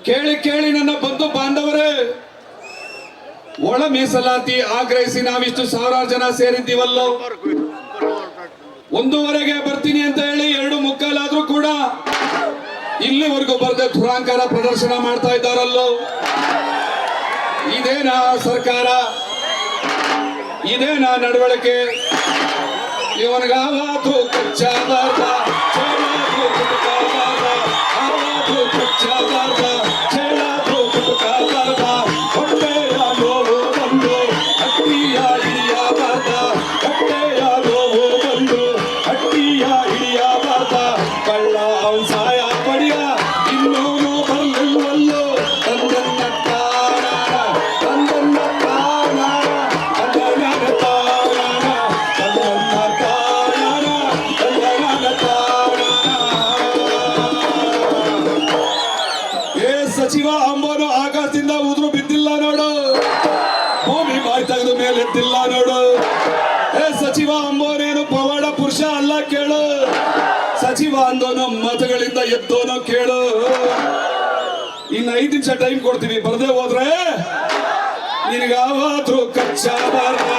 ಕೇಳಿ ಕೇಳಿ ನನ್ನ ಬಂಧು ಬಾಂಧವರೇ, ಒಳ ಮೀಸಲಾತಿ ಆಗ್ರಹಿಸಿ ನಾವಿಷ್ಟು ಸಾವಿರಾರು ಜನ ಸೇರಿದ್ದೀವಲ್ಲೋ. 1:15ಗೆ ಬರ್ತೀನಿ ಅಂತ ಹೇಳಿ 2:45 ಕೂಡ ಇಲ್ಲಿವರೆಗೂ ಬರದೆ ದುರಾಂಕಾರ ಪ್ರದರ್ಶನ ಮಾಡ್ತಾ ಇದ್ದಾರಲ್ಲೋ. ಇದೇನಾ ಸರ್ಕಾರ? ಇದೇನಾ ನಡವಳಿಕೆ? ಇವನಿಗಾವಾತು ಕಚ್ಚಾಬಾರ್ದ, ಚೇಳಾದ್ರೂ ಕುಟುಕಾಬಾರ್ದ, ಆವಾದ್ರೂ ಕಚ್ಚಾಬಾರ್ದ, ಚೇಳಾದ್ರೂ ಕುಟುಕಾಬಾರ್ದ. ಹೊಟ್ಟೆಯ ನೋವು ಬಂದು ಹಟ್ಟಿಯ ಹಿಡಿಯಬಾರ್ದ, ಹೊಟ್ಟೆಯ ನೋವು ಬಂದು ಹಟ್ಟಿಯ ಹಿಡಿಯಬಾರ್ದ. ಕಳ್ಳ ಅವನ್ ಸಾಯ ಪಡಿಯ ಇನ್ನೂನು ಬರ್ಲಿಲ್ವಲ್ಲೋ. ತಂದನ್ನ ತಾಣ ತಂದನ್ನ ತಾಣ ತಂದನ್ನ ತಾಣ ತಂದನ್ನ ತಾಣ ತಂದನ್ನ ತಾಣ. ಏ ಸಚಿವ ಅಂಬೋನು ಆಕಾಶದಿಂದ ಉದುರು ಬಿದ್ದಿಲ್ಲ ನೋಡು, ಭೂಮಿ ಬಾಯಿ ತೆಗೆದು ಮೇಲೆ ಎದ್ದಿಲ್ಲ ನೋಡು. ಏ ಸಚಿವ ಅಂಬೋನೇನು ಪವಾಡ ಪುರುಷ ಅಲ್ಲ ಕೇಳು, ಸಚಿವ ಅಂದೋನು ಮತಗಳಿಂದ ಎದ್ದೋನೋ ಕೇಳು. ಇನ್ನು 5 ನಿಮಿಷ ಟೈಮ್ ಕೊಡ್ತೀವಿ, ಬರದೇ ಹೋದ್ರೆ ನಿನಗಾವಾದ್ರೂ ಕಚ್ಚಾಬಾರ್ದ,